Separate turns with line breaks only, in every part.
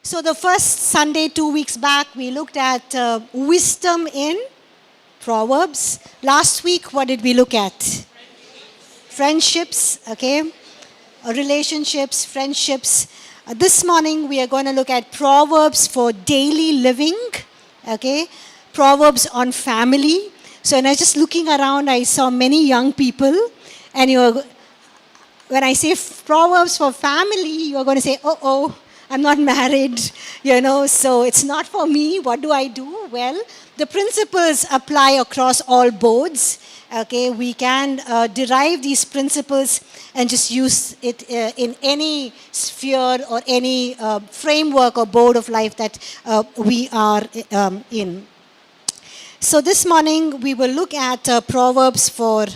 So the first Sunday, 2 weeks back, we looked at wisdom in Proverbs. Last week, what did we look at? Friendships, okay? Relationships, friendships. This morning, we are going to look at Proverbs for daily living, okay? Proverbs on family. So when I was just looking around, I saw many young people. And when I say Proverbs for family, you're going to say, oh, I'm not married, so it's not for me. What do I do? Well, the principles apply across all boards. Okay, we can derive these principles and just use it in any sphere or any framework or board of life that we are in. So this morning we will look at Proverbs for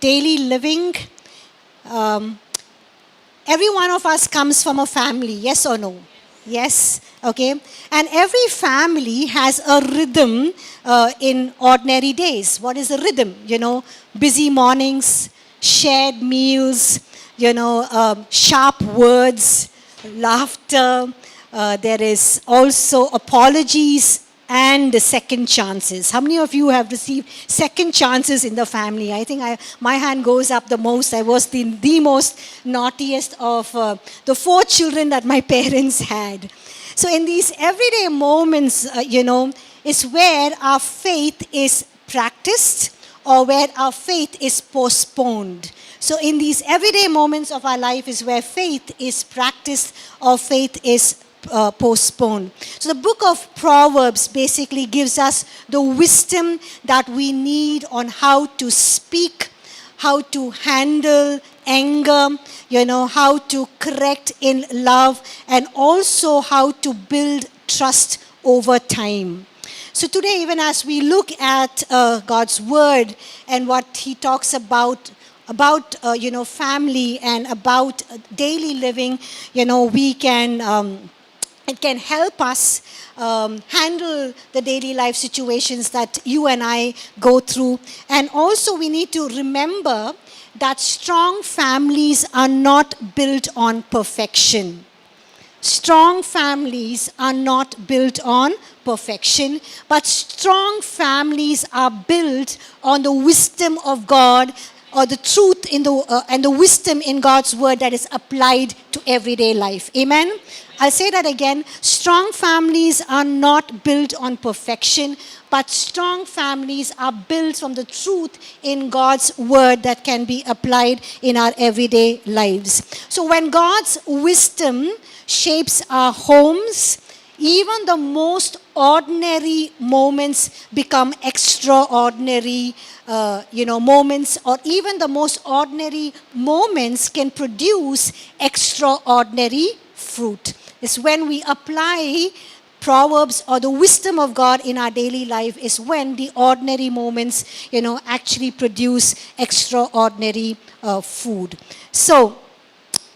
daily living. Every one of us comes from a family, yes or no? Yes, okay. And every family has a rhythm in ordinary days. What is a rhythm? Busy mornings, shared meals, sharp words, laughter. There is also apologies and second chances. How many of you have received second chances in the family? I think my hand goes up the most. I was the most naughtiest of the 4 children that my parents had. So in these everyday moments, is where our faith is practiced or where our faith is postponed. So in these everyday moments of our life is where faith is practiced or faith is postponed. So the book of Proverbs basically gives us the wisdom that we need on how to speak, how to handle anger, how to correct in love, and also how to build trust over time. So today, even as we look at God's word and what he talks about family and about daily living, we can it can help us handle the daily life situations that you and I go through. And also we need to remember that strong families are not built on perfection. Strong families are not built on perfection, but strong families are built on the wisdom of God, or the truth and the wisdom in God's word that is applied to everyday life. Amen? I'll say that again. Strong families are not built on perfection, but strong families are built from the truth in God's word that can be applied in our everyday lives. So when God's wisdom shapes our homes, even the most ordinary moments become extraordinary moments, or even the most ordinary moments can produce extraordinary fruit. It's when we apply Proverbs or the wisdom of God in our daily life is when the ordinary moments, actually produce extraordinary food. So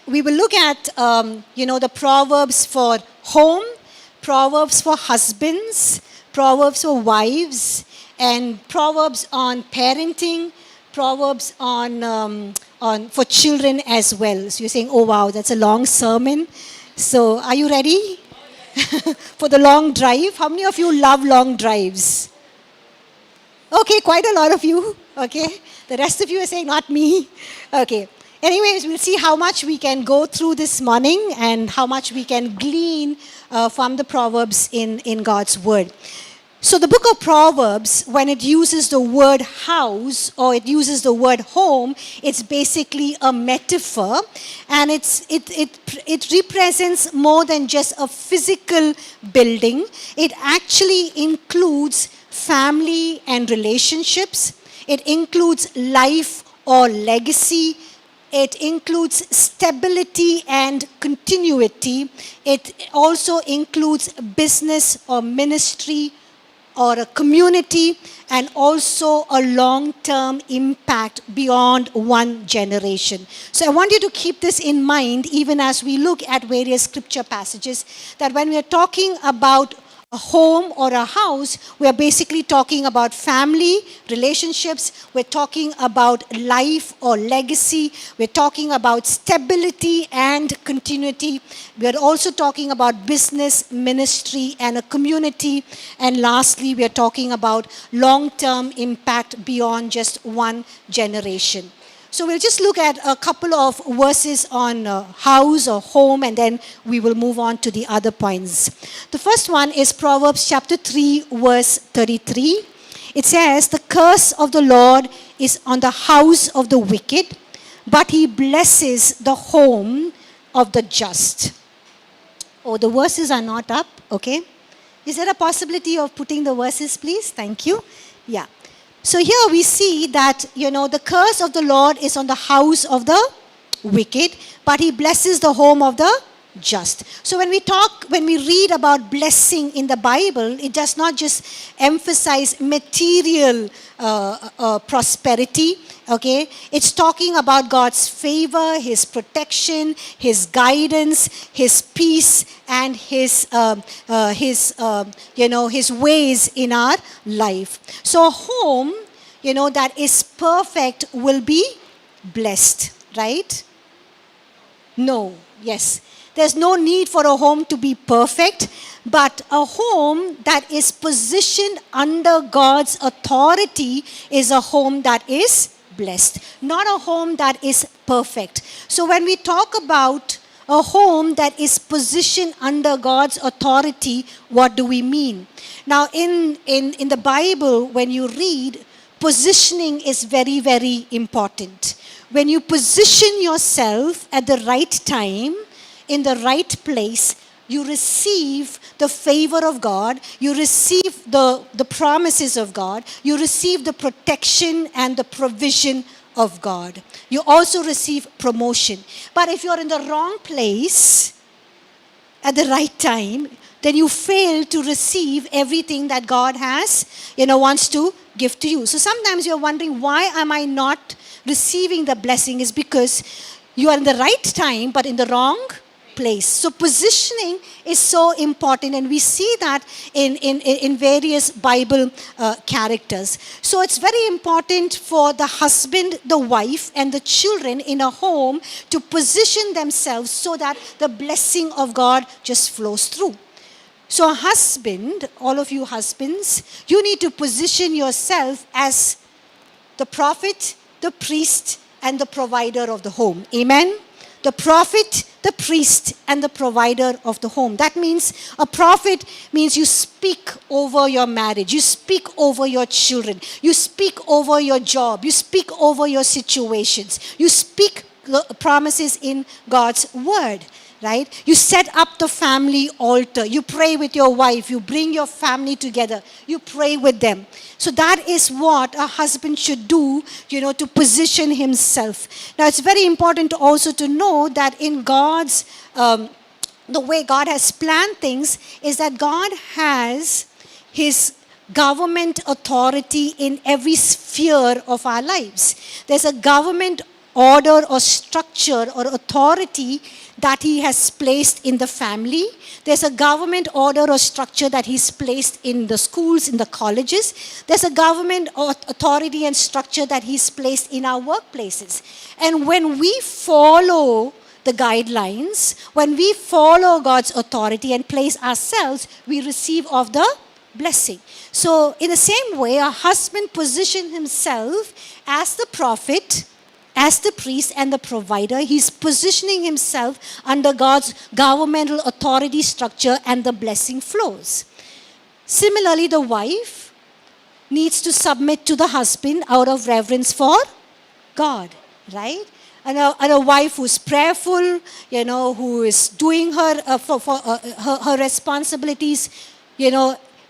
we will look at, the Proverbs for home, Proverbs for husbands, Proverbs for wives, and Proverbs on parenting, Proverbs on for children as well. So you're saying, oh wow, that's a long sermon. So are you ready for the long drive? How many of you love long drives? Okay, quite a lot of you. Okay, the rest of you are saying, not me. Okay. Anyways, we'll see how much we can go through this morning and how much we can glean from the Proverbs in God's word. So the book of Proverbs, when it uses the word house or it uses the word home, it's basically a metaphor, and it represents more than just a physical building. It actually includes family and relationships. It includes life or legacy. It includes stability and continuity. It also includes business or ministry or a community, and also a long-term impact beyond one generation. So I want you to keep this in mind even as we look at various scripture passages, that when we are talking about a home or a house, we are basically talking about family, relationships, we're talking about life or legacy, we're talking about stability and continuity, we're also talking about business, ministry, and a community, and lastly, we're talking about long-term impact beyond just one generation. So we'll just look at a couple of verses on house or home, and then we will move on to the other points. The first one is Proverbs chapter 3, verse 33. It says, "The curse of the Lord is on the house of the wicked, but he blesses the home of the just." Oh, the verses are not up, okay. Is there a possibility of putting the verses, please? Thank you. Yeah. So here we see that, the curse of the Lord is on the house of the wicked, but he blesses the home of the just. So when we read about blessing in the Bible, it does not just emphasize material prosperity, okay? It's talking about God's favor, his protection, his guidance, his peace, and his ways in our life. So a home, that is perfect will be blessed, right? No, yes. There's no need for a home to be perfect, but a home that is positioned under God's authority is a home that is blessed, not a home that is perfect. So when we talk about a home that is positioned under God's authority, what do we mean? Now in the Bible, when you read, positioning is very, very important. When you position yourself at the right time, in the right place, you receive the favor of God, you receive the promises of God, you receive the protection and the provision of God. You also receive promotion. But if you're in the wrong place at the right time, then you fail to receive everything that God has, wants to give to you. So sometimes you're wondering, why am I not receiving the blessing? Is because you are in the right time, but in the wrong place. So positioning is so important, and we see that in various Bible characters. So it's very important for the husband, the wife, and the children in a home to position themselves so that the blessing of God just flows through. So a husband, all of you husbands, you need to position yourself as the prophet, the priest, and the provider of the home. Amen? The prophet, the priest, and the provider of the home. That means a prophet means you speak over your marriage, you speak over your children, you speak over your job, you speak over your situations, you speak promises in God's word. Right? You set up the family altar. You pray with your wife. You bring your family together. You pray with them. So that is what a husband should do, to position himself. Now it's very important also to know that in God's, the way God has planned things is that God has his government authority in every sphere of our lives. There's a government order or structure or authority that he has placed in the family. There's a government order or structure that he's placed in the schools, in the colleges. There's a government authority and structure that he's placed in our workplaces. And when we follow the guidelines, when we follow God's authority and place ourselves, we receive of the blessing. So in the same way, a husband positions himself as the prophet, as the priest and the provider. He's positioning himself under God's governmental authority structure, and the blessing flows. Similarly, the wife needs to submit to the husband out of reverence for God, right? And a wife who's prayerful, who is doing her responsibilities,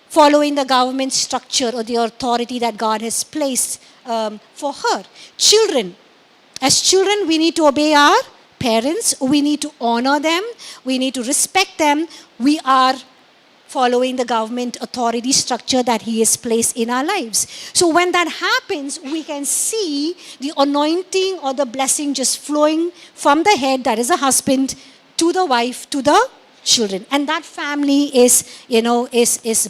following the government structure or the authority that God has placed for her. Children. As children, we need to obey our parents. We need to honor them. We need to respect them. We are following the government authority structure that he has placed in our lives. So when that happens, we can see the anointing or the blessing just flowing from the head, that is the husband, to the wife, to the children. And that family is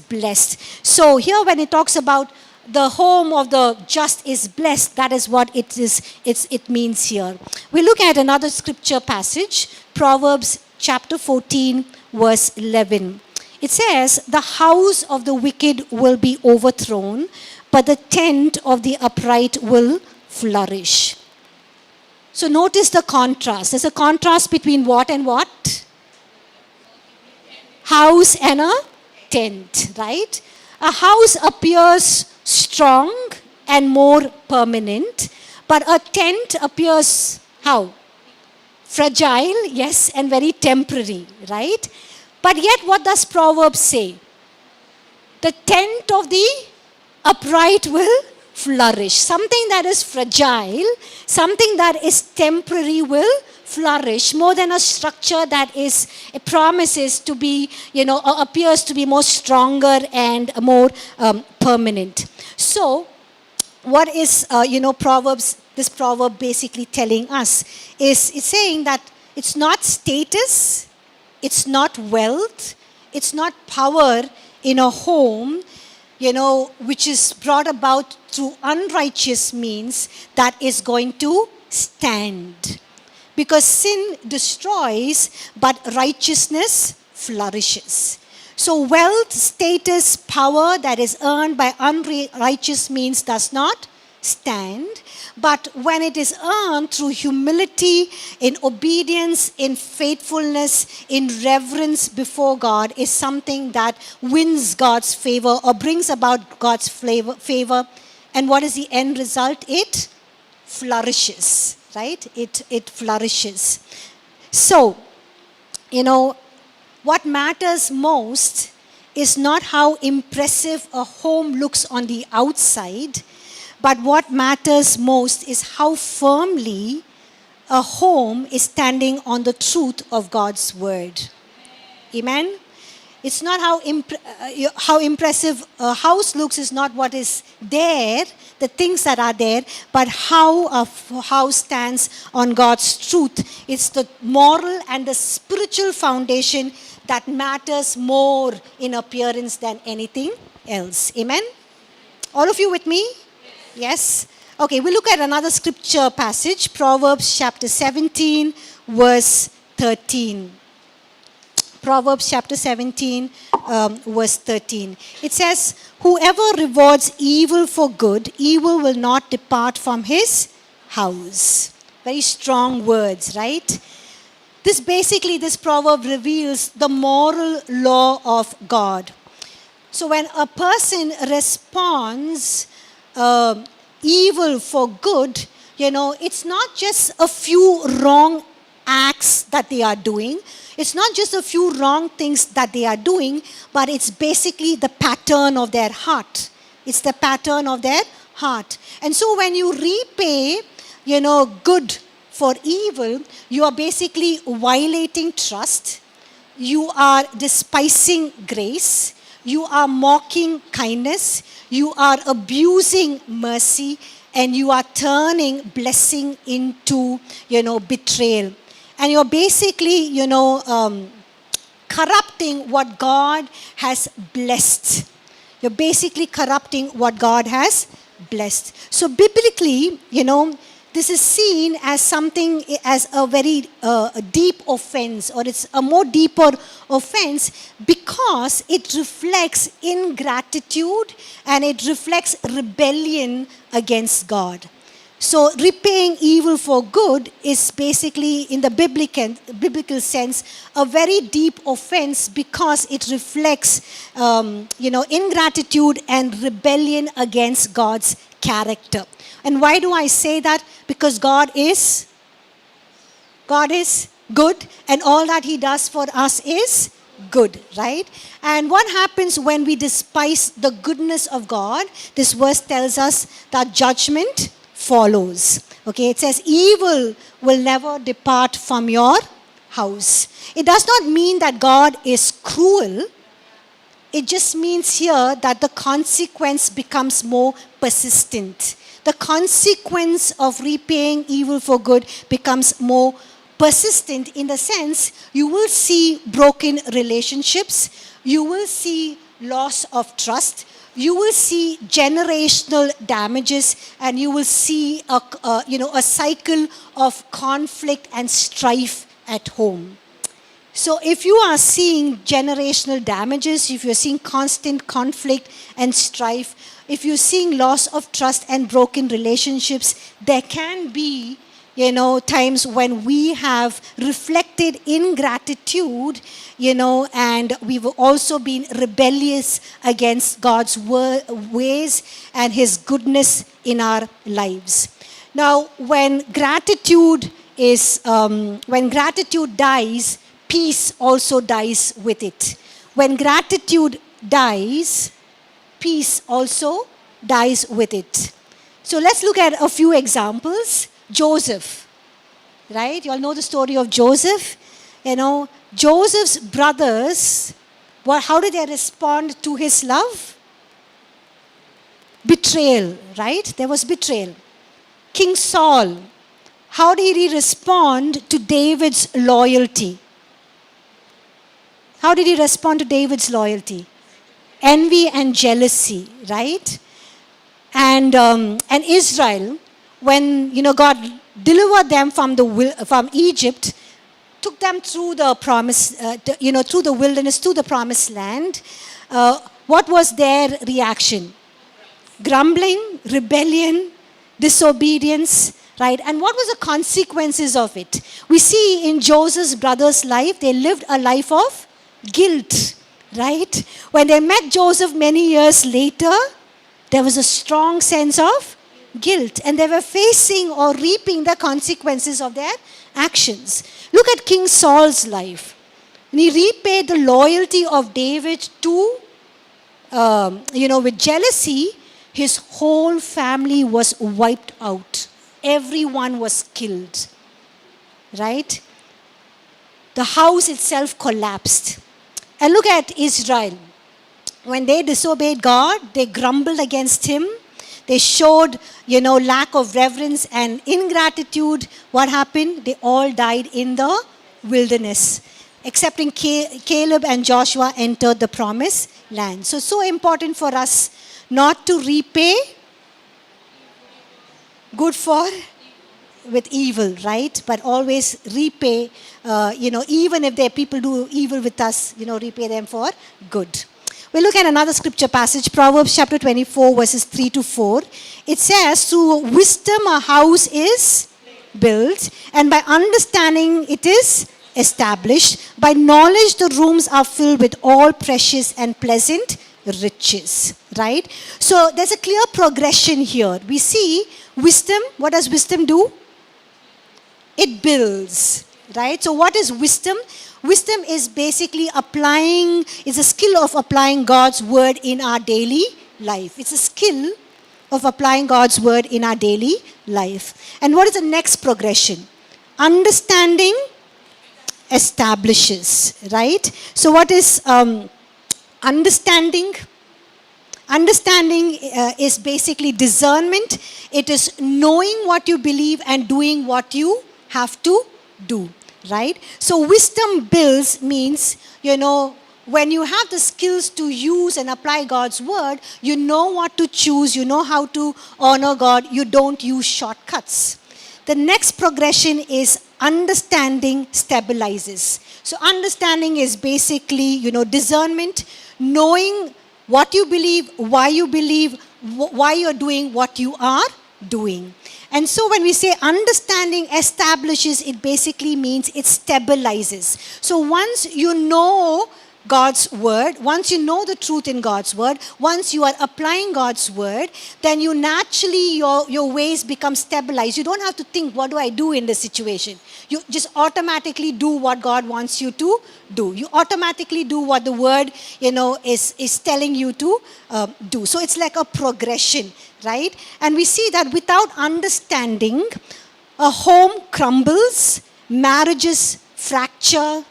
blessed. So here when it talks about the home of the just is blessed, that is what it means here. We look at another scripture passage, Proverbs chapter 14, verse 11. It says, the house of the wicked will be overthrown, but the tent of the upright will flourish. So notice the contrast. There's a contrast between what and what? House and a tent, right? A house appears strong and more permanent, but a tent appears how? Fragile, yes, and very temporary, right? But yet what does Proverbs say? The tent of the upright will flourish. Something that is fragile, something that is temporary will flourish more than a structure that promises to be, or appears to be more stronger and more permanent. So, what is, Proverbs, this proverb basically telling us is it's saying that it's not status, it's not wealth, it's not power in a home, which is brought about through unrighteous means that is going to stand. Because sin destroys, but righteousness flourishes. So wealth, status, power that is earned by unrighteous means does not stand. But when it is earned through humility, in obedience, in faithfulness, in reverence before God, is something that wins God's favor or brings about God's favor. And what is the end result? It flourishes, right? It flourishes. So, what matters most is not how impressive a home looks on the outside, but what matters most is how firmly a home is standing on the truth of God's word. Amen? It's not how impressive a house looks is not what is there, the things that are there, but how a house stands on God's truth. It's the moral and the spiritual foundation that matters more in appearance than anything else. Amen? All of you with me? Yes? Okay, we'll look at another scripture passage, Proverbs chapter 17, verse 13. Proverbs chapter 17, verse 13. It says, whoever rewards evil for good, evil will not depart from his house. Very strong words, right? This proverb reveals the moral law of God. So when a person responds evil for good, it's not just a few wrong acts that they are doing. It's not just a few wrong things that they are doing, but it's basically the pattern of their heart. It's the pattern of their heart. And so when you repay, good for evil, you are basically violating trust. You are despising grace. You are mocking kindness. You are abusing mercy. And you are turning blessing into, betrayal. And you're basically, corrupting what God has blessed. You're basically corrupting what God has blessed. So biblically, this is seen as something, as a very deep offense, or it's a more deeper offense because it reflects ingratitude and it reflects rebellion against God. So repaying evil for good is basically, in the biblical sense, a very deep offense because it reflects, ingratitude and rebellion against God's character. And why do I say that? Because God is good, and all that He does for us is good, right? And what happens when we despise the goodness of God? This verse tells us that judgment follows. Okay, it says evil will never depart from your house. It does not mean that God is cruel. It just means here that the consequence becomes more persistent. The consequence of repaying evil for good becomes more persistent in the sense you will see broken relationships, you will see loss of trust, you will see generational damages, and you will see a cycle of conflict and strife at home. So if you are seeing generational damages, if you're seeing constant conflict and strife, if you're seeing loss of trust and broken relationships, there can be, times when we have reflected ingratitude, and we've also been rebellious against God's ways and His goodness in our lives. Now, when gratitude dies, peace also dies with it. When gratitude dies, peace also dies with it. So let's look at a few examples. Joseph, right? You all know the story of Joseph. Joseph's brothers, how did they respond to his love? Betrayal, right? There was betrayal. King Saul, how did he respond to David's loyalty? How did he respond to David's loyalty? Envy and jealousy, right? And Israel, when God delivered them from Egypt, took them through the promise, through the wilderness to the promised land. What was their reaction? Grumbling, rebellion, disobedience, right? And what was the consequences of it? We see in Joseph's brothers' life, they lived a life of guilt, right? When they met Joseph many years later, there was a strong sense of guilt, and they were facing or reaping the consequences of their actions. Look at King Saul's life. And he repaid the loyalty of David to, with jealousy. His whole family was wiped out. Everyone was killed, right? The house itself collapsed. And look at Israel. When they disobeyed God, they grumbled against Him. They showed, lack of reverence and ingratitude. What happened? They all died in the wilderness. Excepting Caleb and Joshua entered the promised land. So important for us not to repay good with evil, right? But always repay, even if people do evil with us, repay them for good. We look at another scripture passage, Proverbs chapter 24, verses 3 to 4. It says, through wisdom a house is built, and by understanding it is established. By knowledge the rooms are filled with all precious and pleasant riches, right? So there's a clear progression here. We see wisdom. What does wisdom do? It builds, right? So what is wisdom? Wisdom is basically is a skill of applying God's word in our daily life. It's a skill of applying God's word in our daily life. And what is the next progression? Understanding establishes, right? So what is understanding? Understanding is basically discernment. It is knowing what you believe and doing what you have to do, right? So wisdom builds means, when you have the skills to use and apply God's word, you know what to choose, you know how to honor God, you don't use shortcuts. The next progression is understanding stabilizes. So understanding is basically, discernment, knowing what you believe, why you're doing what you are doing. And so when we say understanding establishes, it basically means it stabilizes. So once you know God's word, once you know the truth in God's word, once you are applying God's word, then you naturally, your ways become stabilized. You don't have to think, what do I do in this situation? You just automatically do what God wants you to do. You automatically do what the word, is telling you to do. So it's like a progression, right? And we see that without understanding, a home crumbles, marriages fracture,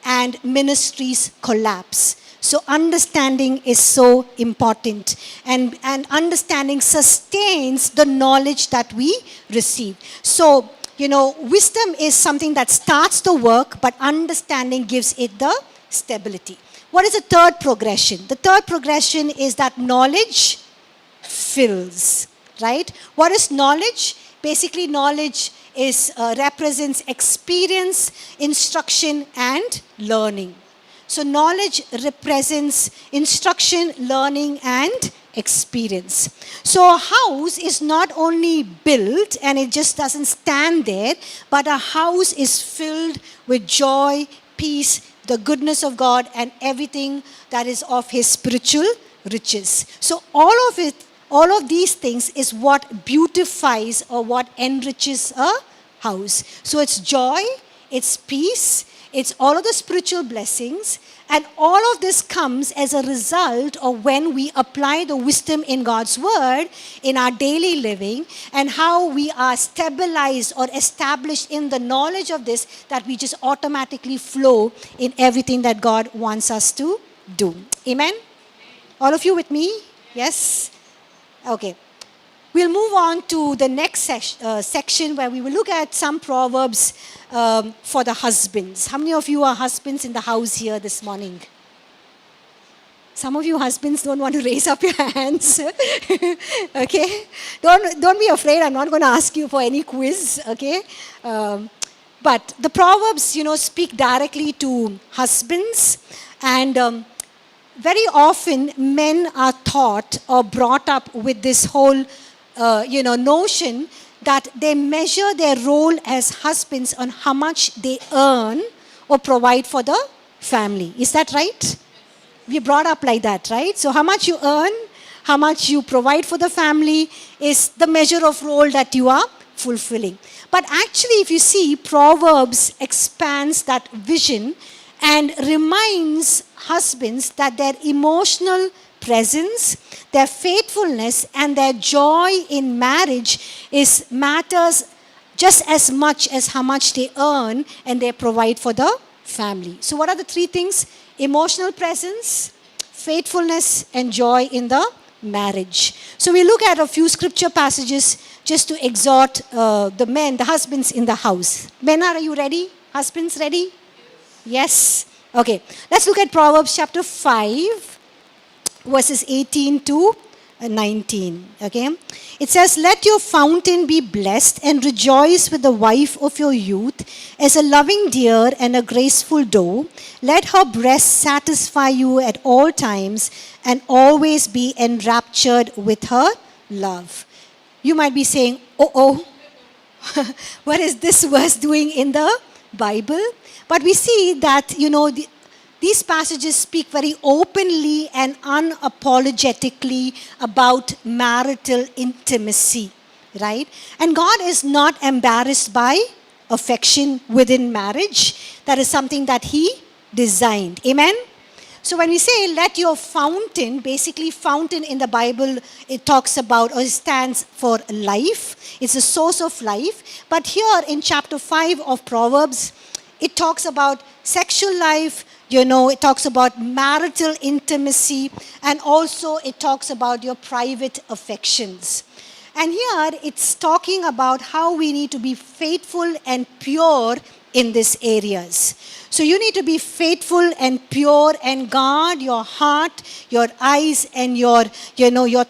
and ministries collapse. So understanding is so important. And understanding sustains the knowledge that we receive. So wisdom is something that starts the work, but understanding gives it the stability. What is the third progression? The third progression is that knowledge fills, right? What is knowledge? Basically, knowledge represents experience, instruction, and learning. So knowledge represents instruction, learning, and experience. So a house is not only built and it just doesn't stand there, but a house is filled with joy, peace, the goodness of God, and everything that is of His spiritual riches. So all of these things is what beautifies or what enriches a house. So it's joy, it's peace, it's all of the spiritual blessings, and all of this comes as a result of when we apply the wisdom in God's word in our daily living, and how we are stabilized or established in the knowledge of this, that we just automatically flow in everything that God wants us to do. Amen? All of you with me? Yes? Okay. We'll move on to the next section where we will look at some proverbs for the husbands. How many of you are husbands in the house here this morning? Some of you husbands don't want to raise up your hands. Okay? Don't be afraid. I'm not going to ask you for any quiz. Okay? But the proverbs, speak directly to husbands, and very often men are taught or brought up with this whole notion that they measure their role as husbands on how much they earn or provide for the family. Is that right? We're brought up like that, right? So how much you earn, how much you provide for the family is the measure of role that you are fulfilling. But actually, if you see, Proverbs expands that vision and reminds husbands that their emotional presence, their faithfulness, and their joy in marriage matters just as much as how much they earn and they provide for the family. So what are the three things? Emotional presence, faithfulness, and joy in the marriage. So we look at a few scripture passages just to exhort the husbands in the house. Men, are you ready? Husbands ready? Yes? Okay. Let's look at Proverbs chapter 5. Verses 18 to 19. Okay? It says, "Let your fountain be blessed, and rejoice with the wife of your youth, as a loving deer and a graceful doe. Let her breast satisfy you at all times, and always be enraptured with her love." You might be saying, oh, what is this verse doing in the Bible? But we see that, these passages speak very openly and unapologetically about marital intimacy, right? And God is not embarrassed by affection within marriage. That is something that He designed. Amen? So when we say let your fountain, basically fountain in the Bible, it talks about or stands for life. It's a source of life. But here in chapter 5 of Proverbs, it talks about sexual life, it talks about marital intimacy, and also it talks about your private affections. And here it's talking about how we need to be faithful and pure in these areas. So you need to be faithful and pure and guard your heart, your eyes, and your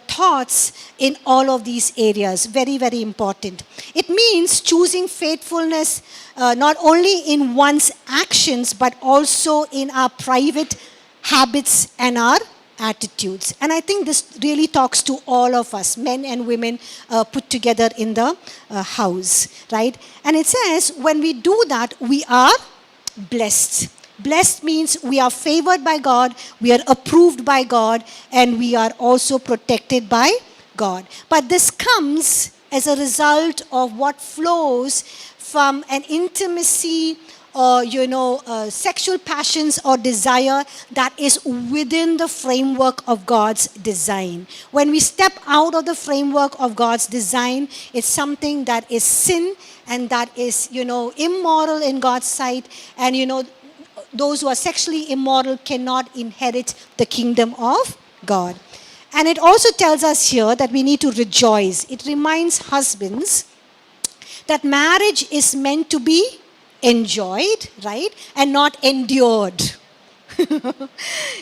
thoughts in all of these areas. Very, very important. It means choosing faithfulness not only in one's actions, but also in our private habits and our attitudes. And I think this really talks to all of us, men and women put together in the house, right? And it says when we do that, we are blessed. Blessed means we are favored by God, we are approved by God, and we are also protected by God. But this comes as a result of what flows from an intimacy or sexual passions or desire that is within the framework of God's design. When we step out of the framework of God's design, it's something that is sin and that is immoral in God's sight, and those who are sexually immoral cannot inherit the kingdom of God. And it also tells us here that we need to rejoice. It reminds husbands that marriage is meant to be enjoyed, right? And not endured.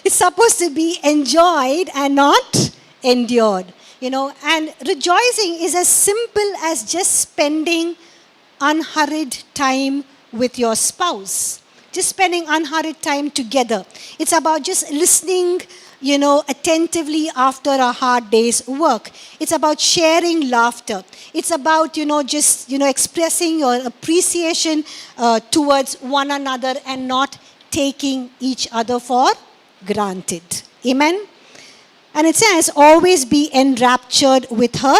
It's supposed to be enjoyed and not endured. And rejoicing is as simple as just spending unhurried time with your spouse. Just spending unhurried time together. It's about just listening, attentively after a hard day's work. It's about sharing laughter. It's about, just, expressing your appreciation towards one another and not taking each other for granted. Amen? And it says, always be enraptured with her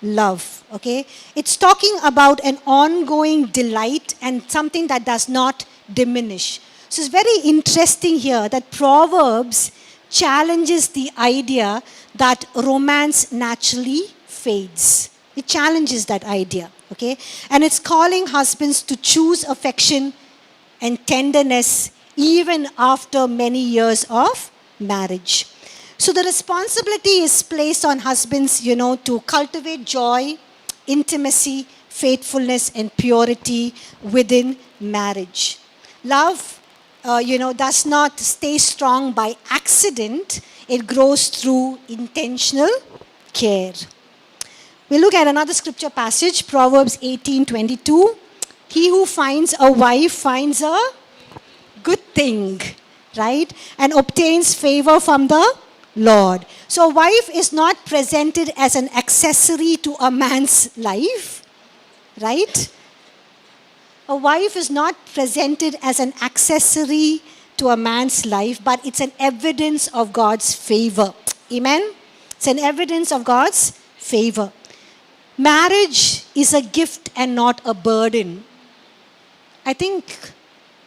love. Okay? It's talking about an ongoing delight and something that does not diminish. So it's very interesting here that Proverbs challenges the idea that romance naturally fades. It challenges that idea. Okay? And it's calling husbands to choose affection and tenderness even after many years of marriage. So the responsibility is placed on husbands, to cultivate joy, intimacy, faithfulness, and purity within marriage. Love, does not stay strong by accident. It grows through intentional care. We look at another scripture passage, Proverbs 18:22. He who finds a wife finds a good thing, right? And obtains favor from the Lord. So a wife is not presented as an accessory to a man's life, right? A wife is not presented as an accessory to a man's life, but it's an evidence of God's favor. Amen? It's an evidence of God's favor. Marriage is a gift and not a burden. I think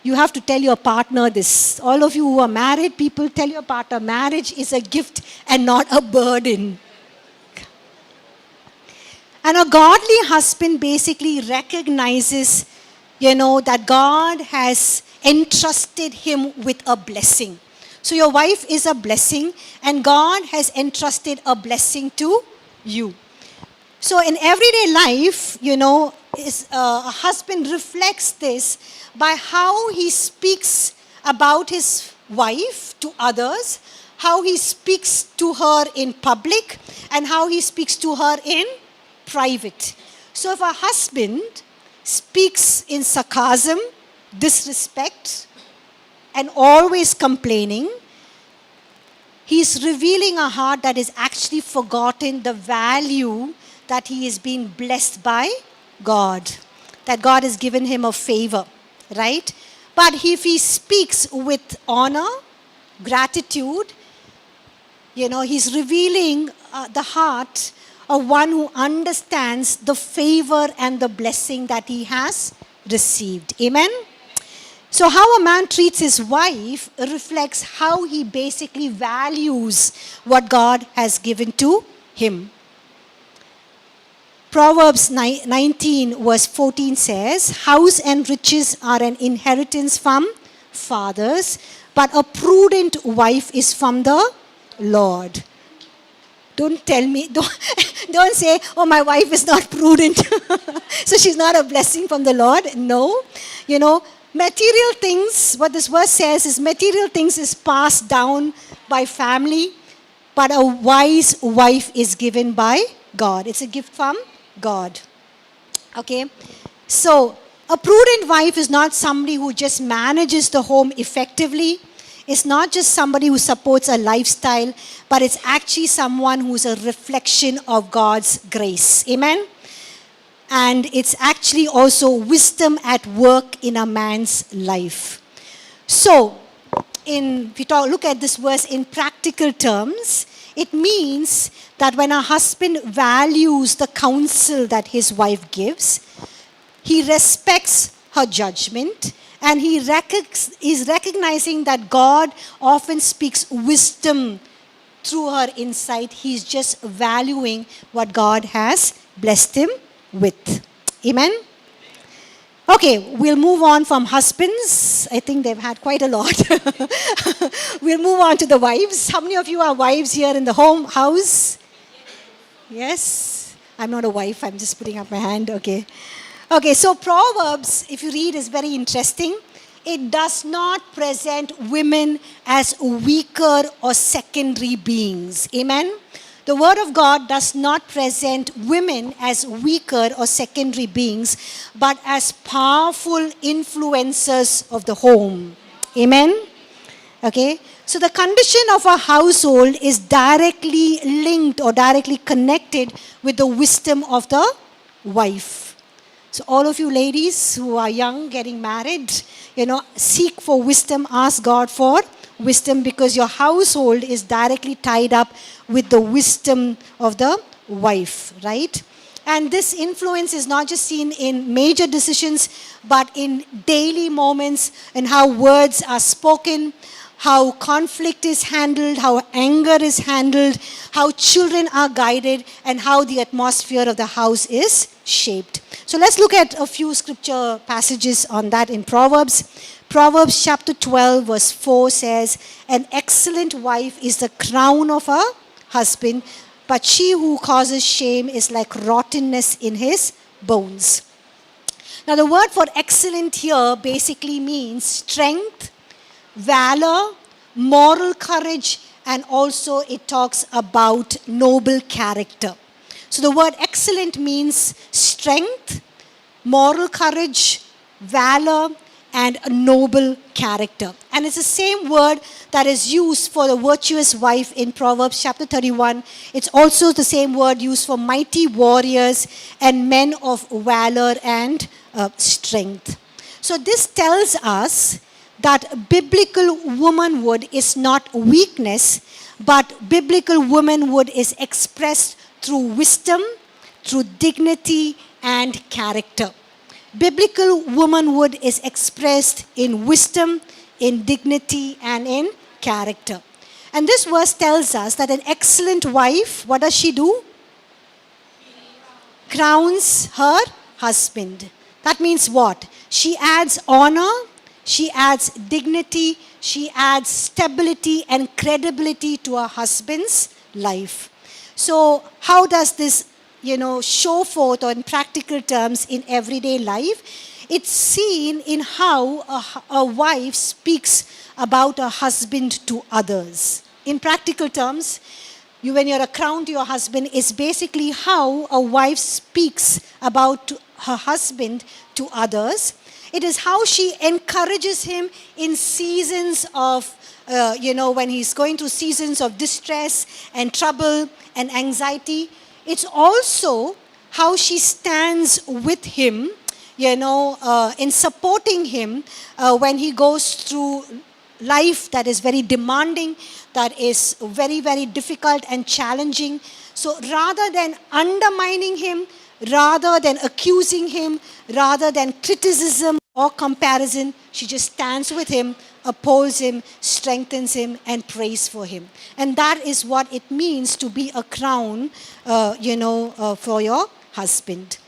you have to tell your partner this. All of you who are married people, tell your partner, marriage is a gift and not a burden. And a godly husband basically recognizes, that God has entrusted him with a blessing. So your wife is a blessing, and God has entrusted a blessing to you. So in everyday life, a husband reflects this by how he speaks about his wife to others, how he speaks to her in public, and how he speaks to her in private. So if a husband speaks in sarcasm, disrespect, and always complaining, he's revealing a heart that has actually forgotten the value that he is being blessed by God, that God has given him a favor, right? But if he speaks with honor, gratitude, he's revealing the heart of one who understands the favor and the blessing that he has received. Amen? So how a man treats his wife reflects how he basically values what God has given to him. Proverbs 19 verse 14 says, house and riches are an inheritance from fathers, but a prudent wife is from the Lord. Don't tell me, don't say, oh, my wife is not prudent, so she's not a blessing from the Lord. No. Material things, what this verse says is material things is passed down by family, but a wise wife is given by God. It's a gift from God. Okay? So, a prudent wife is not somebody who just manages the home effectively. It's not just somebody who supports a lifestyle, but it's actually someone who's a reflection of God's grace. Amen? And it's actually also wisdom at work in a man's life. So, if we look at this verse in practical terms, it means that when a husband values the counsel that his wife gives, he respects her judgment, and he is recognizing that God often speaks wisdom through her insight. He's just valuing what God has blessed him with. Amen? Okay, we'll move on from husbands. I think they've had quite a lot. We'll move on to the wives. How many of you are wives here in the house? Yes? I'm not a wife, I'm just putting up my hand. Okay. Okay, so Proverbs, if you read, is very interesting. It does not present women as weaker or secondary beings. Amen? The Word of God does not present women as weaker or secondary beings, but as powerful influencers of the home. Amen? Okay? So the condition of a household is directly linked or directly connected with the wisdom of the wife. So all of you ladies who are young, getting married, seek for wisdom, ask God for wisdom, because your household is directly tied up with the wisdom of the wife, right? And this influence is not just seen in major decisions, but in daily moments, and how words are spoken, how conflict is handled, how anger is handled, how children are guided, and how the atmosphere of the house is shaped. So let's look at a few scripture passages on that in Proverbs. Proverbs chapter 12 verse 4 says, "An excellent wife is the crown of her husband, but she who causes shame is like rottenness in his bones." Now the word for excellent here basically means strength, valor, moral courage, and also it talks about noble character. So the word excellent means strength, moral courage, valor, and a noble character. And it's the same word that is used for the virtuous wife in Proverbs chapter 31. It's also the same word used for mighty warriors and men of valor and strength. So this tells us that biblical womanhood is not weakness, but biblical womanhood is expressed through wisdom, through dignity and character. Biblical womanhood is expressed in wisdom, in dignity and in character. And this verse tells us that an excellent wife, what does she do? Crowns her husband. That means what? She adds honor, she adds dignity, she adds stability and credibility to her husband's life. So how does this, show forth or in practical terms in everyday life? It's seen in how a wife speaks about a husband to others. In practical terms, when you're a crown to your husband, is basically how a wife speaks about her husband to others. It is how she encourages him in seasons of, when he's going through seasons of distress and trouble and anxiety. It's also how she stands with him, in supporting him when he goes through life that is very demanding, that is very, very difficult and challenging. So rather than undermining him, rather than accusing him, rather than criticism or comparison, she just stands with him, upholds him, strengthens him, and prays for him. And that is what it means to be a crown, for your husband.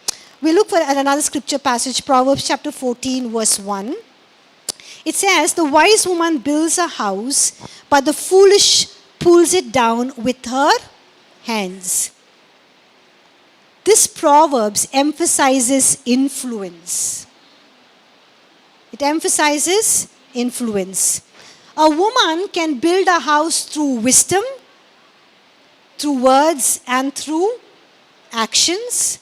We look at another scripture passage, Proverbs chapter 14, verse 1. It says, "The wise woman builds a house, but the foolish pulls it down with her hands." This Proverbs emphasizes influence. It emphasizes influence. A woman can build a house through wisdom, through words, and through actions.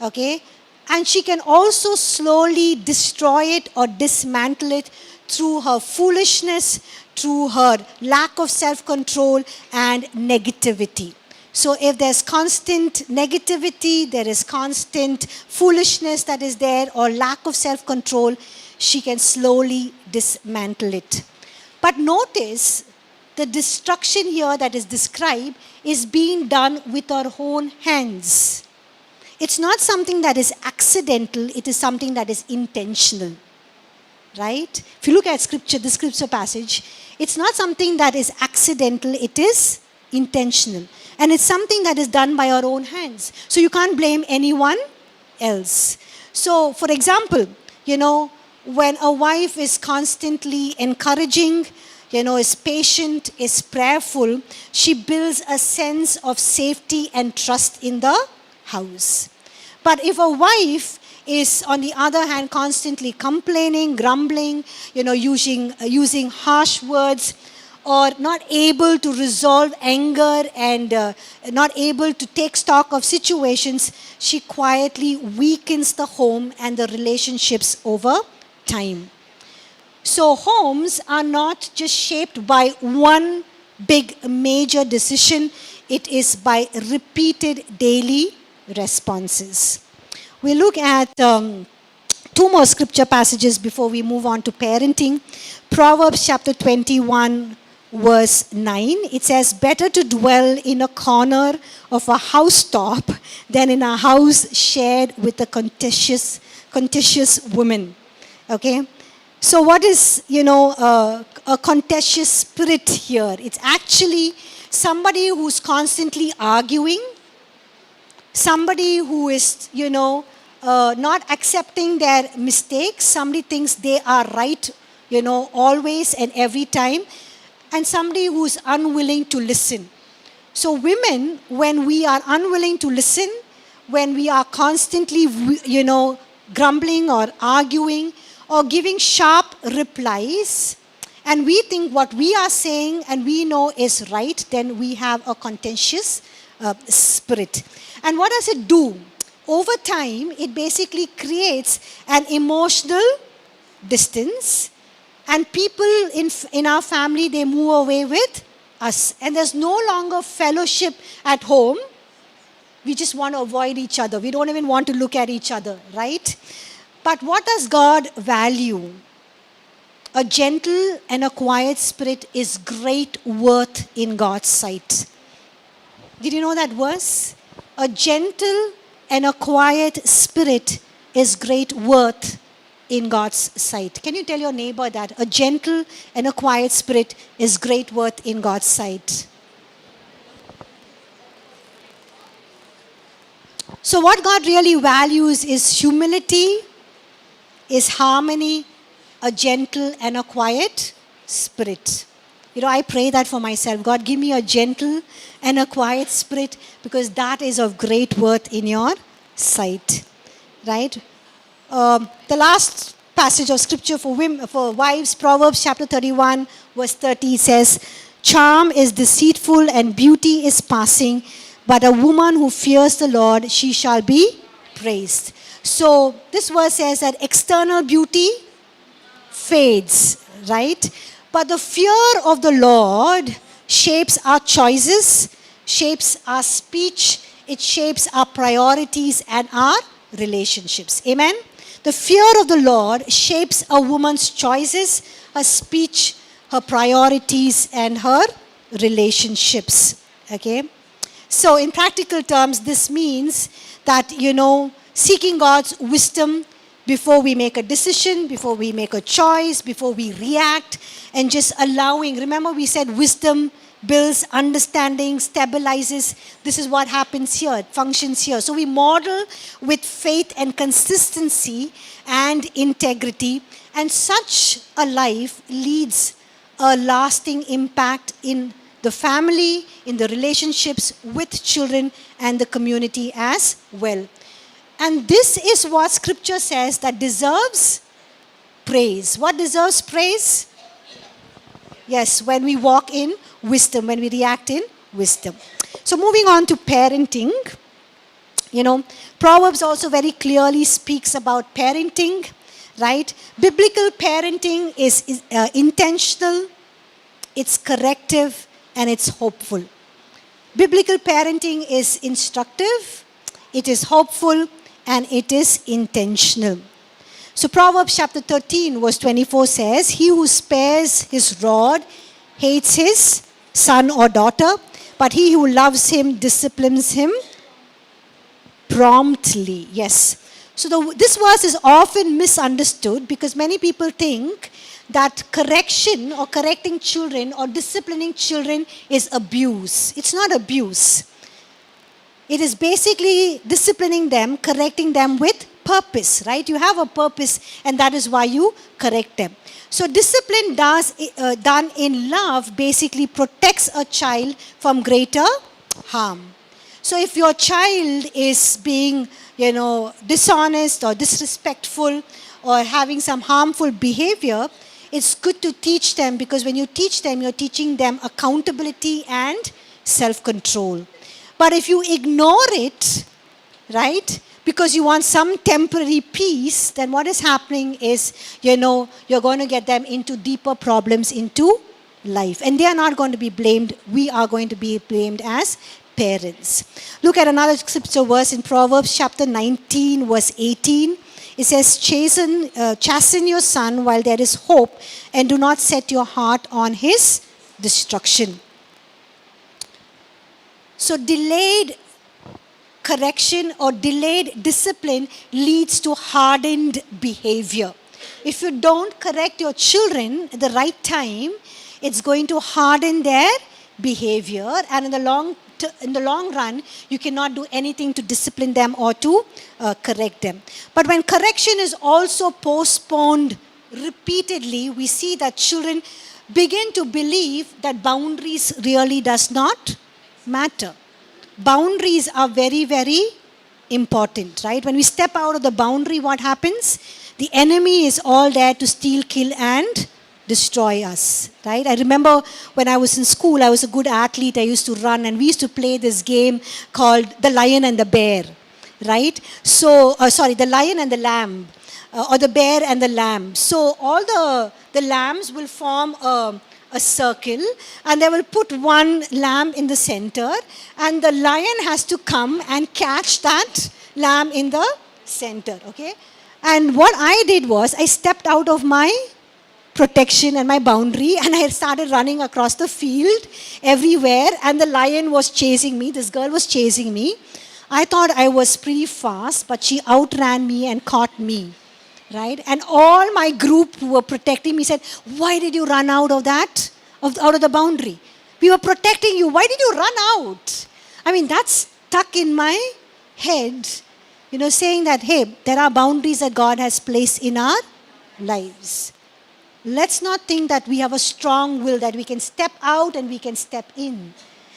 Okay? And she can also slowly destroy it or dismantle it through her foolishness, through her lack of self-control and negativity. So if there's constant negativity, there is constant foolishness that is there, or lack of self-control, she can slowly dismantle it. But notice the destruction here that is described is being done with our own hands. It's not something that is accidental, it is something that is intentional. Right? If you look at scripture, the scripture passage, it's not something that is accidental, it is intentional. And it's something that is done by our own hands. So you can't blame anyone else. So, for example, when a wife is constantly encouraging, is patient, is prayerful, she builds a sense of safety and trust in the house. But if a wife is, on the other hand, constantly complaining, grumbling, using harsh words, or not able to resolve anger and not able to take stock of situations, she quietly weakens the home and the relationships over time. So homes are not just shaped by one big major decision, it is by repeated daily responses. We look at two more scripture passages before we move on to parenting. Proverbs chapter 21, verse 9. It says, better to dwell in a corner of a housetop than in a house shared with a contentious woman. Okay? So what is, a contentious spirit here? It's actually somebody who's constantly arguing, somebody who is, not accepting their mistakes, somebody thinks they are right, always and every time, and somebody who's unwilling to listen. So women, when we are unwilling to listen, when we are constantly, grumbling or arguing or giving sharp replies, and we think what we are saying and we know is right, then we have a contentious spirit. And what does it do? Over time, it basically creates an emotional distance, and people in our family, they move away with us. And there's no longer fellowship at home. We just want to avoid each other. We don't even want to look at each other, right? But what does God value? A gentle and a quiet spirit is great worth in God's sight. Did you know that verse? A gentle and a quiet spirit is great worth in God's sight. Can you tell your neighbor that? A gentle and a quiet spirit is great worth in God's sight. So what God really values is humility, is harmony, a gentle and a quiet spirit. I pray that for myself. God, give me a gentle and a quiet spirit, because that is of great worth in your sight. Right? The last passage of scripture for wives, Proverbs chapter 31, verse 30 says, charm is deceitful and beauty is passing, but a woman who fears the Lord, she shall be praised. So this verse says that external beauty fades, right? But the fear of the Lord shapes our choices, shapes our speech, it shapes our priorities and our relationships. Amen? The fear of the Lord shapes a woman's choices, her speech, her priorities, and her relationships. Okay? So in practical terms, this means that, seeking God's wisdom before we make a decision, before we make a choice, before we react, and just allowing. Remember, we said wisdom builds understanding, stabilizes. This is what happens here, it functions here. So we model with faith and consistency and integrity, and such a life leads a lasting impact in the family, in the relationships with children, and the community as well. And this is what scripture says that deserves praise. What deserves praise? Yes, when we walk in wisdom, when we react in wisdom. So moving on to parenting, Proverbs also very clearly speaks about parenting, right? Biblical parenting is intentional, it's corrective, and it's hopeful. Biblical parenting is instructive, it is hopeful, and it is intentional. So Proverbs chapter 13 verse 24 says, he who spares his rod hates his son or daughter, but he who loves him disciplines him promptly. Yes. So this verse is often misunderstood because many people think that correction or correcting children or disciplining children is abuse. It's not abuse. It is basically disciplining them, correcting them with purpose, right? You have a purpose, and that is why you correct them. So discipline done in love basically protects a child from greater harm. So if your child is being, dishonest or disrespectful or having some harmful behavior, it's good to teach them, because when you teach them, you're teaching them accountability and self-control. But if you ignore it, right, because you want some temporary peace, then what is happening is, you're going to get them into deeper problems into life. And they are not going to be blamed. We are going to be blamed as parents. Look at another scripture verse in Proverbs chapter 19, verse 18. It says, chasten your son while there is hope, and do not set your heart on his destruction. So delayed correction or delayed discipline leads to hardened behavior. If you don't correct your children at the right time, it's going to harden their behavior, and in the long run, you cannot do anything to discipline them or to correct them. But when correction is also postponed repeatedly, we see that children begin to believe that boundaries really does not matter. Boundaries are very, very important, right? When we step out of the boundary, what happens? The enemy is all there to steal, kill, and destroy us, right? I remember when I was in school, I was a good athlete. I used to run, and we used to play this game called The Lion and the Bear, right? So, the Lion and the Lamb, or the Bear and the Lamb. So all the lambs will form a circle, and they will put one lamb in the center, and the lion has to come and catch that lamb in the center, okay? And what I did was, I stepped out of my protection and my boundary, and I started running across the field everywhere, and the lion was chasing me. This girl was chasing me. I thought I was pretty fast, but she outran me and caught me, right? And all my group who were protecting me said, why did you run out of that, out of the boundary? We were protecting you. Why did you run out? I mean, that's stuck in my head, saying that, hey, there are boundaries that God has placed in our lives. Let's not think that we have a strong will, that we can step out and we can step in.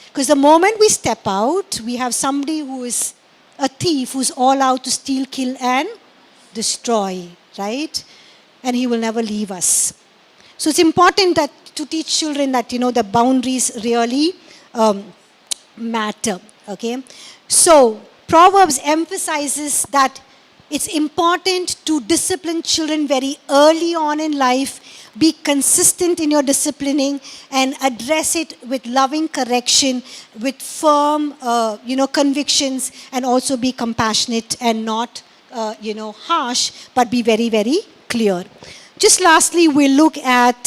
Because the moment we step out, we have somebody who is a thief, who's all out to steal, kill, and destroy, right? And he will never leave us. So it's important that to teach children that, the boundaries really matter, okay? So Proverbs emphasizes that it's important to discipline children very early on in life. Be consistent in your disciplining and address it with loving correction, with firm, convictions, and also be compassionate and not, harsh, but be very, very clear. Just lastly, we'll look at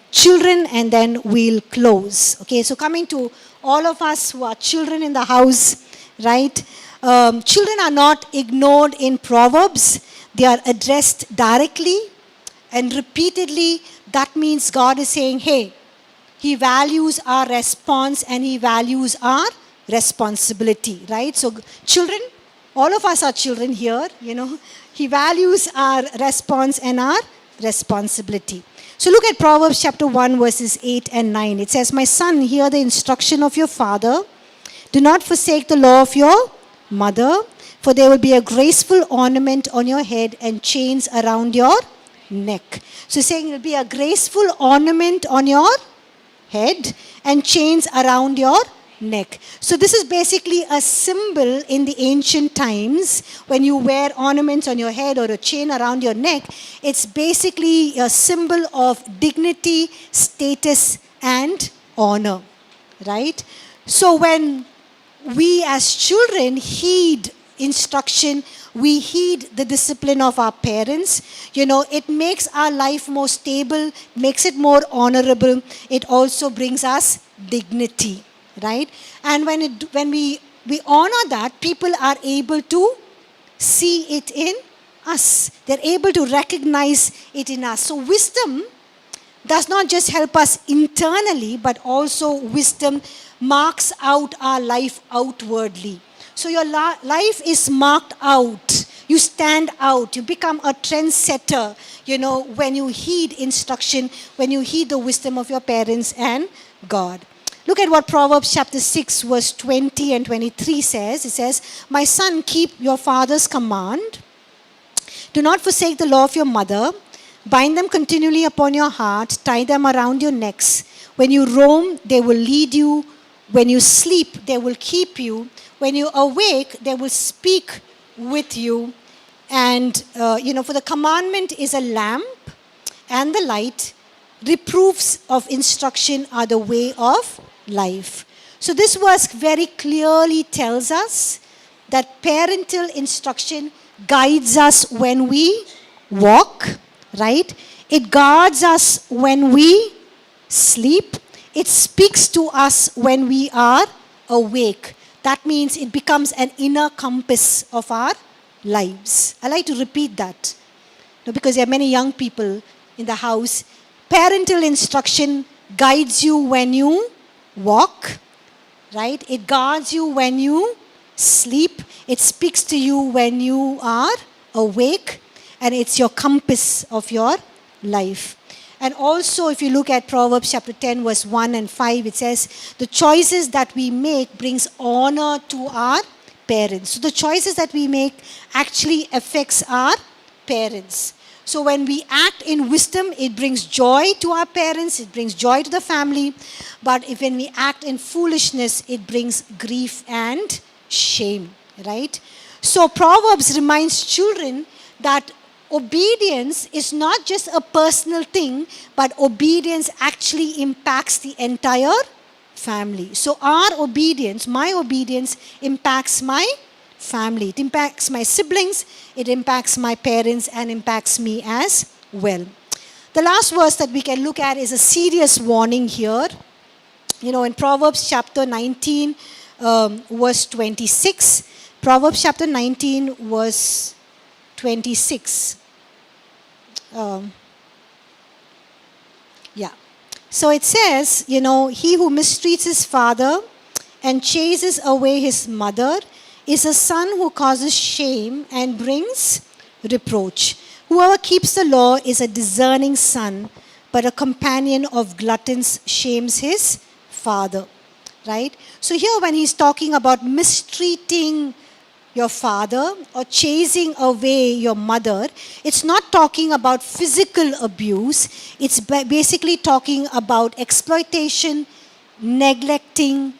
children, and then we'll close. Okay, so coming to all of us who are children in the house, right? Children are not ignored in Proverbs. They are addressed directly and repeatedly. That means God is saying, hey, He values our response and He values our responsibility, right? So children, all of us are children here, He values our response and our responsibility. So look at Proverbs chapter 1, verses 8 and 9. It says, my son, hear the instruction of your father. Do not forsake the law of your mother, for there will be a graceful ornament on your head and chains around your neck. So saying it will be a graceful ornament on your head and chains around your neck. So this is basically a symbol in the ancient times. When you wear ornaments on your head or a chain around your neck, it's basically a symbol of dignity, status, and honor, right? So when we as children heed instruction, we heed the discipline of our parents, it makes our life more stable, makes it more honorable. It also brings us dignity, right? And when we honor that, people are able to see it in us. They're able to recognize it in us. So wisdom does not just help us internally, but also wisdom marks out our life outwardly. So your life is marked out. You stand out. You become a trendsetter, when you heed instruction, when you heed the wisdom of your parents and God. Look at what Proverbs chapter 6 verse 20 and 23 says. It says, "My son, keep your father's command. Do not forsake the law of your mother. Bind them continually upon your heart. Tie them around your necks. When you roam, they will lead you. When you sleep, they will keep you. When you awake, they will speak with you." And, for the commandment is a lamp and the light. Reproofs of instruction are the way of life. So this verse very clearly tells us that parental instruction guides us when we walk, right? It guards us when we sleep. It speaks to us when we are awake. That means it becomes an inner compass of our lives. I like to repeat that, because there are many young people in the house. Parental instruction guides you when you walk, right? It guards you when you sleep. It speaks to you when you are awake. And it's your compass of your life. And also, if you look at Proverbs chapter 10, verse 1 and 5, it says, the choices that we make brings honor to our parents. So the choices that we make actually affects our parents. So when we act in wisdom, it brings joy to our parents, it brings joy to the family. But when we act in foolishness, it brings grief and shame, right? So Proverbs reminds children that obedience is not just a personal thing, but obedience actually impacts the entire family. So our obedience, my obedience, impacts my family. It impacts my siblings, it impacts my parents, and impacts me as well. The last verse that we can look at is a serious warning here. In Proverbs chapter 19, verse 26. Proverbs chapter 19, verse 26. So it says, he who mistreats his father and chases away his mother is a son who causes shame and brings reproach. Whoever keeps the law is a discerning son, but a companion of gluttons shames his father. Right? So here when he's talking about mistreating your father or chasing away your mother, it's not talking about physical abuse. It's basically talking about exploitation, neglecting,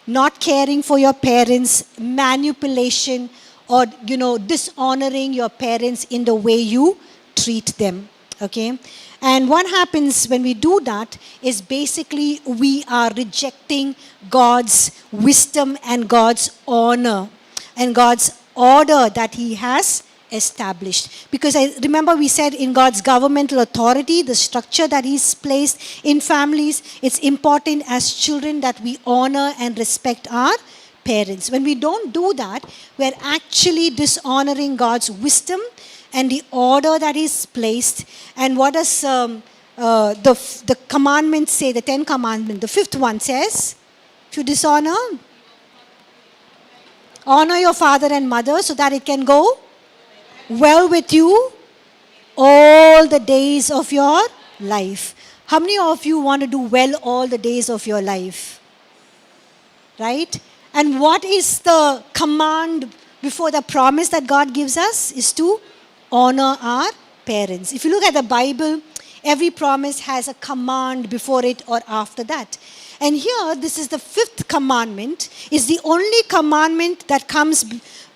not caring for your parents, manipulation, or, dishonoring your parents in the way you treat them. Okay? And what happens when we do that is basically we are rejecting God's wisdom and God's honor and God's order that He has established. Because I remember we said in God's governmental authority, the structure that He's placed in families, it's important as children that we honor and respect our parents. When we don't do that, we're actually dishonoring God's wisdom and the order that is placed. And what does the commandments say, the 10 commandments? The fifth one says, if you dishonor, honor your father and mother so that it can go well with you all the days of your life. How many of you want to do well all the days of your life? Right? And what is the command before the promise that God gives us is to honor our parents. If you look at the Bible, every promise has a command before it or after that. And here, this is the fifth commandment, is the only commandment that comes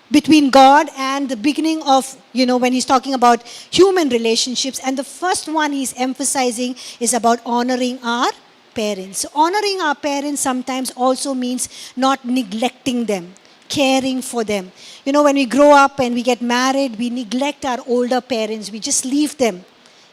between God and the beginning of, when He's talking about human relationships. And the first one He's emphasizing is about honoring our parents. So honoring our parents sometimes also means not neglecting them, caring for them. When we grow up and we get married, we neglect our older parents. We just leave them.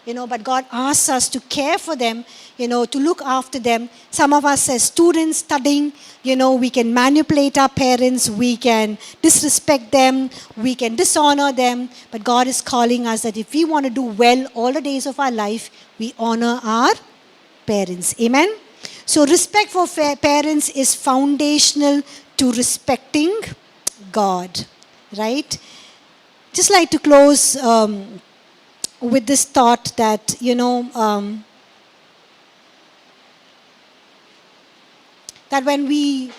But God asks us to care for them, to look after them. Some of us as students studying, we can manipulate our parents, we can disrespect them, we can dishonor them. But God is calling us that if we want to do well all the days of our life, we honor our parents. Amen? So respect for parents is foundational to respecting God. Right? Just like to close with this thought that, That when we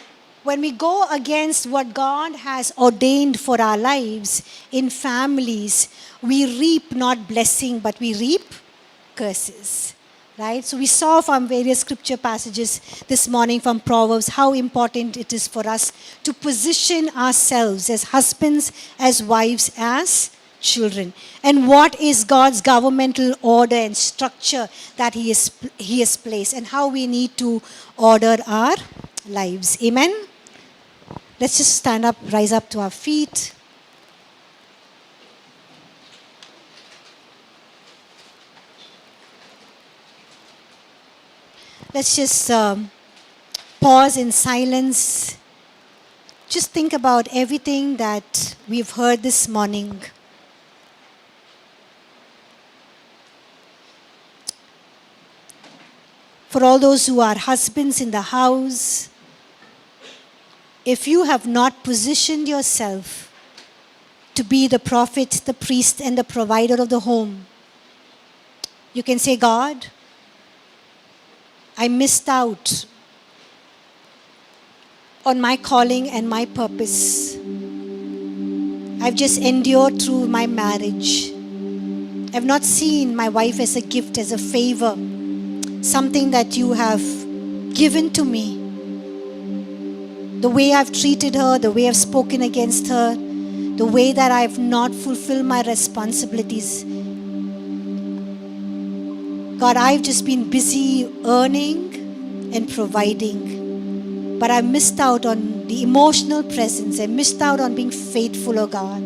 go against what God has ordained for our lives in families, we reap not blessing, but we reap curses. Right? So we saw from various scripture passages this morning from Proverbs how important it is for us to position ourselves as husbands, as wives, as children. And what is God's governmental order and structure that He has placed, and how we need to order our lives. Amen? Let's just stand up, rise up to our feet. Let's just pause in silence. Just think about everything that we've heard this morning. For all those who are husbands in the house, if you have not positioned yourself to be the prophet, the priest, and the provider of the home, you can say, God, I missed out on my calling and my purpose. I've just endured through my marriage. I've not seen my wife as a gift, as a favor, something that you have given to me. The way I've treated her, the way I've spoken against her, the way that I've not fulfilled my responsibilities. God, I've just been busy earning and providing, but I missed out on the emotional presence. I missed out on being faithful, oh God.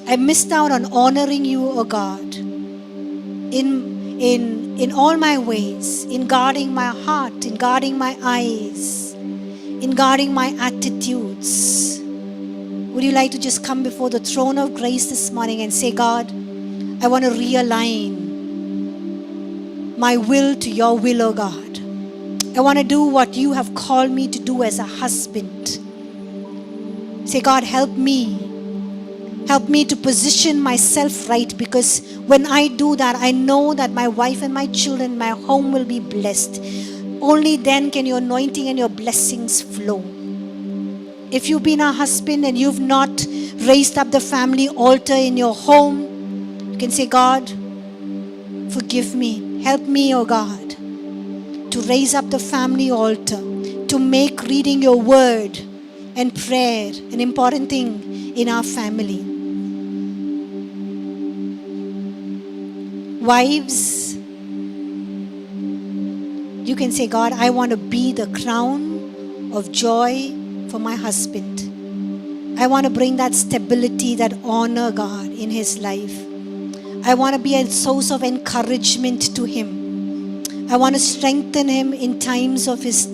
I missed out on honoring you, oh God, in all my ways, in guarding my heart, in guarding my eyes, in guarding my attitudes. Would you like to just come before the throne of grace this morning and say, God, I want to realign my will to your will, oh God. I want to do what you have called me to do as a husband. Say, God, help me. Help me to position myself right, because when I do that, I know that my wife and my children, my home will be blessed. Only then can your anointing and your blessings flow. If you've been a husband and you've not raised up the family altar in your home, you can say, God, forgive me. Help me, oh God, to raise up the family altar, to make reading your word and prayer an important thing in our family. Wives, you can say, God, I want to be the crown of joy for my husband. I want to bring that stability, that honor, God, in his life. I want to be a source of encouragement to him. I want to strengthen him in times of his,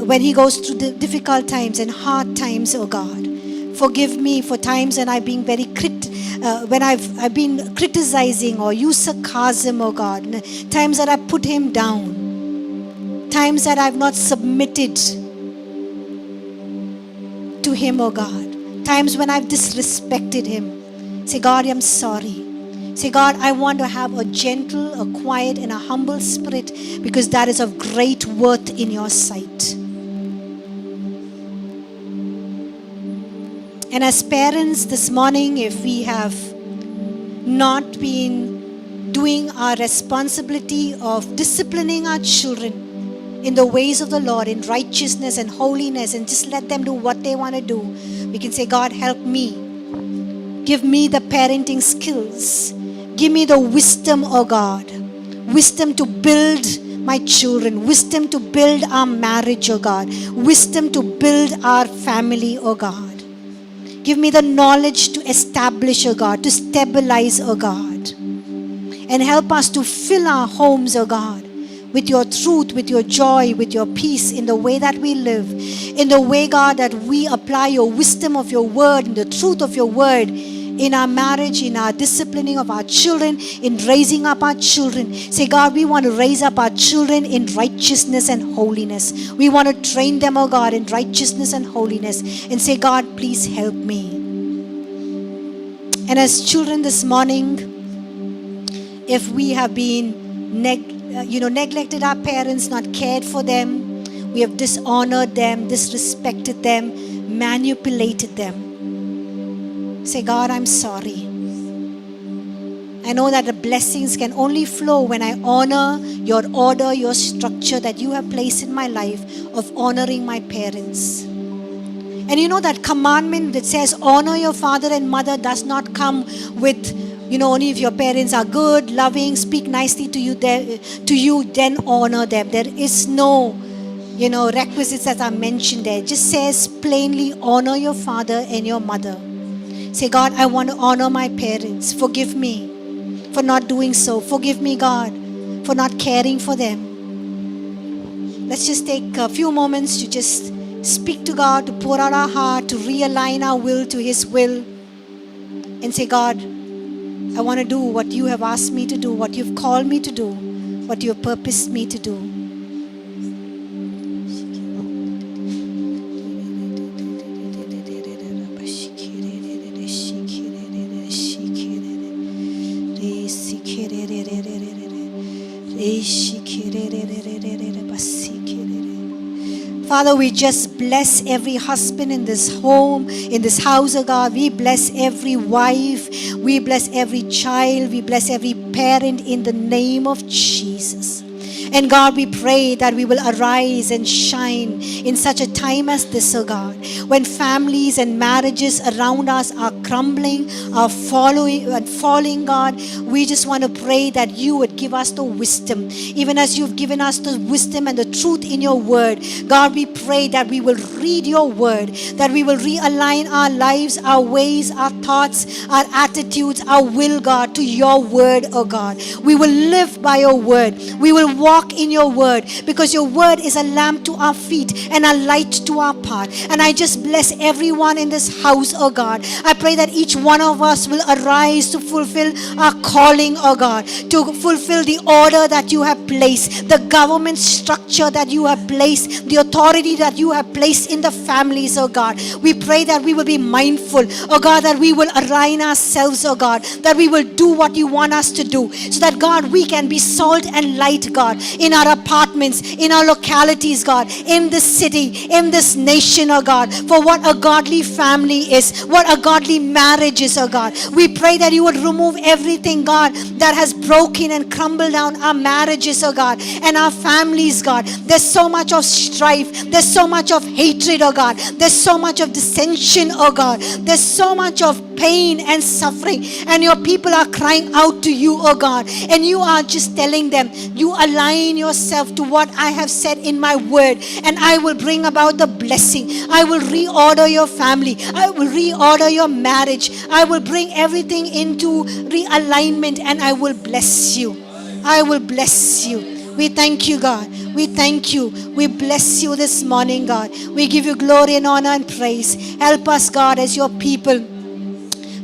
when he goes through the difficult times and hard times, oh God. Forgive me for times when I've been when I've been criticizing or used sarcasm, oh God. Times that I put him down. Times that I've not submitted to him, oh God. Times when I've disrespected him. Say, God, I'm sorry. Say, God, I want to have a gentle, a quiet, and a humble spirit, because that is of great worth in your sight. And as parents this morning, if we have not been doing our responsibility of disciplining our children in the ways of the Lord, in righteousness and holiness, and just let them do what they want to do, we can say, God, help me. Give me the parenting skills. Give me the wisdom, oh God. Wisdom to build my children. Wisdom to build our marriage, oh God. Wisdom to build our family, oh God. Give me the knowledge to establish, oh God, to stabilize, oh God. And help us to fill our homes, oh God, with your truth, with your joy, with your peace in the way that we live. In the way, God, that we apply your wisdom of your word and the truth of your word in our marriage, in our disciplining of our children, in raising up our children. Say, God, we want to raise up our children in righteousness and holiness. We want to train them, oh God, in righteousness and holiness. And say, God, please help me. And as children this morning, if we have been neglected our parents, not cared for them, we have dishonored them, disrespected them, manipulated them. Say, God, I'm sorry. I know that the blessings can only flow when I honor your order, your structure that you have placed in my life of honoring my parents. And you know that commandment that says honor your father and mother does not come with, only if your parents are good, loving, speak nicely to you, then honor them. There is no, requisites that are mentioned there. It just says plainly, honor your father and your mother. Say, God, I want to honor my parents. Forgive me for not doing so. Forgive me, God, for not caring for them. Let's just take a few moments to just speak to God, to pour out our heart, to realign our will to His will, and say, God, I want to do what you have asked me to do, what you've called me to do, what you have purposed me to do. Father, we just bless every husband in this home, in this house, oh God. We bless every wife. We bless every child. We bless every parent in the name of Jesus. And God, we pray that we will arise and shine in such a time as this, oh God, when families and marriages around us are crumbling, are falling, God. We just want to pray that you would give us the wisdom, even as you've given us the wisdom and the truth in your word. God, we pray that we will read your word, that we will realign our lives, our ways, our thoughts, our attitudes, our will, God, to your word, oh God. We will live by your word. We will walk in your word, because your word is a lamp to our feet and a light to our path. And I just bless everyone in this house, oh God. I pray that each one of us will arise to fulfill our calling, oh God, to fulfill the order that you have placed, the government structure that you have placed, the authority that you have placed in the families, oh God. We pray that we will be mindful, oh God, that we will align ourselves, oh God, that we will do what you want us to do, so that, God, we can be salt and light, God, in our apartments, in our localities, God, in this city, in this nation, oh God, for what a godly family is, what a godly marriage is, oh God. We pray that you would remove everything, God, that has broken and crumbled down our marriages, oh God, and our families, God. There's so much of strife, there's so much of hatred, oh God, there's so much of dissension, oh God, there's so much of pain and suffering, and your people are crying out to you, oh God, and you are just telling them, you align yourself to what I have said in my word, and I will bring about the blessing. I will reorder your family. I will reorder your marriage. I will bring everything into realignment, and I will bless you. I will bless you. We thank you, God. We thank you. We bless you this morning, God. We give you glory and honor and praise. Help us, God, as your people.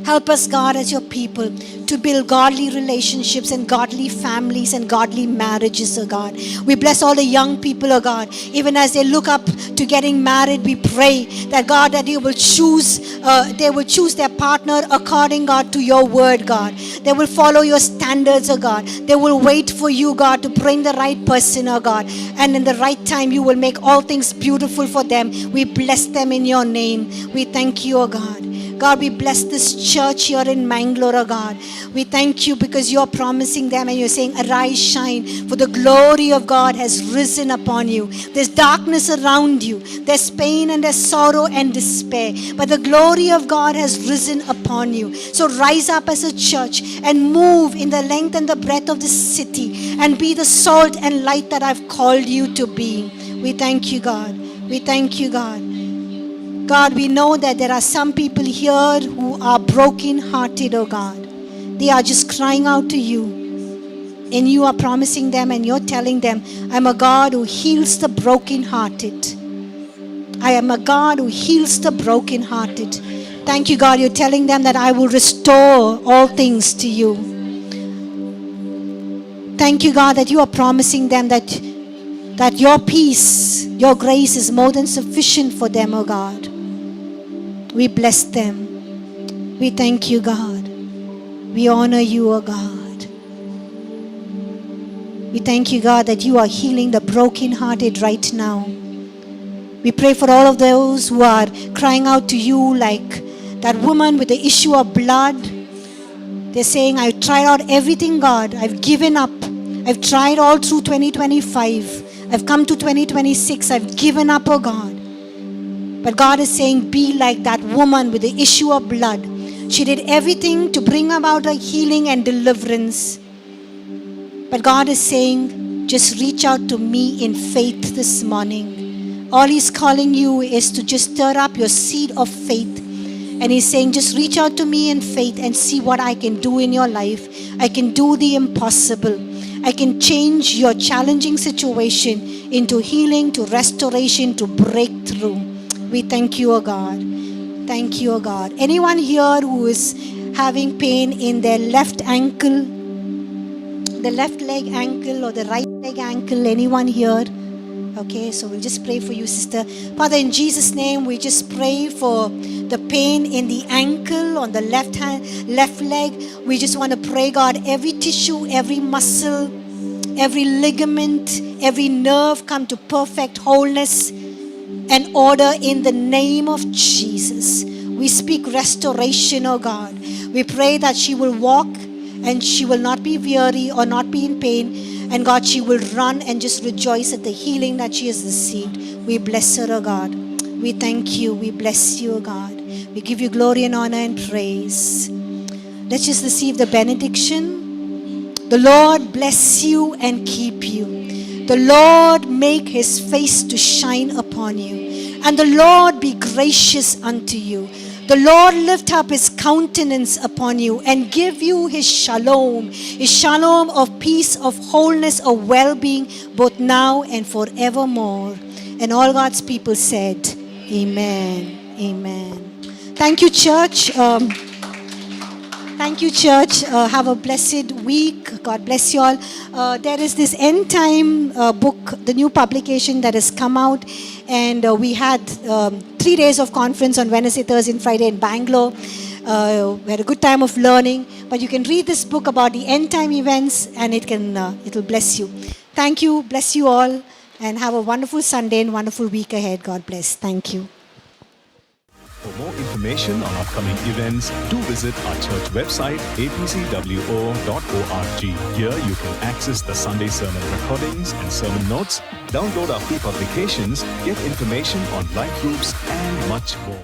Help us, God, as your people, to build godly relationships and godly families and godly marriages, oh God. We bless all the young people, oh God. Even as they look up to getting married, we pray that, God, that you will choose, they will choose their partner according, God, to your word, God. They will follow your standards, oh God. They will wait for you, God, to bring the right person, oh God. And in the right time, you will make all things beautiful for them. We bless them in your name. We thank you, oh God. God, we bless this church here in Mangalore, oh God. We thank you because you're promising them and you're saying, arise, shine, for the glory of God has risen upon you. There's darkness around you. There's pain and there's sorrow and despair. But the glory of God has risen upon you. So rise up as a church and move in the length and the breadth of the city and be the salt and light that I've called you to be. We thank you, God. We thank you, God. God, we know that there are some people here who are broken-hearted, oh God. They are just crying out to you. And you are promising them and you're telling them, I'm a God who heals the broken-hearted. I am a God who heals the broken-hearted. Thank you, God. You're telling them that I will restore all things to you. Thank you, God, that you are promising them that your peace, your grace is more than sufficient for them, oh God. We bless them. We thank you, God. We honor you, oh God. We thank you, God, that you are healing the brokenhearted right now. We pray for all of those who are crying out to you like that woman with the issue of blood. They're saying, I've tried out everything, God. I've given up. I've tried all through 2025. I've come to 2026. I've given up, oh God. But God is saying, be like that woman with the issue of blood. She did everything to bring about a healing and deliverance. But God is saying, just reach out to me in faith this morning. All He's calling you is to just stir up your seed of faith. And He's saying, just reach out to me in faith and see what I can do in your life. I can do the impossible. I can change your challenging situation into healing, to restoration, to breakthrough. We thank you, O God. Thank you, O God. Anyone here who is having pain in their left ankle, the left leg ankle or the right leg ankle, anyone here? Okay, so we'll just pray for you, sister. Father, in Jesus' name, we just pray for the pain in the ankle, on the left leg. We just want to pray, God, every tissue, every muscle, every ligament, every nerve come to perfect wholeness and order in the name of Jesus. We speak restoration, oh God. We pray that she will walk and she will not be weary or not be in pain. And God, she will run and just rejoice at the healing that she has received. We bless her, oh God. We thank you. We bless you, oh God. We give you glory and honor and praise. Let's just receive the benediction. The Lord bless you and keep you. The Lord make His face to shine upon you. And the Lord be gracious unto you. The Lord lift up His countenance upon you and give you His shalom of peace, of wholeness, of well-being, both now and forevermore. And all God's people said, Amen. Amen. Thank you, church. Thank you, church. Have a blessed week. God bless you all. There is this End Time book, the new publication that has come out. And we had 3 days of conference on Wednesday, Thursday, and Friday in Bangalore. We had a good time of learning. But you can read this book about the end time events, and it'll bless you. Thank you. Bless you all. And have a wonderful Sunday and wonderful week ahead. God bless. Thank you.
For more information on upcoming events, do visit our church website, apcwo.org. Here you can access the Sunday sermon recordings and sermon notes, download our free publications, get information on life groups, and much more.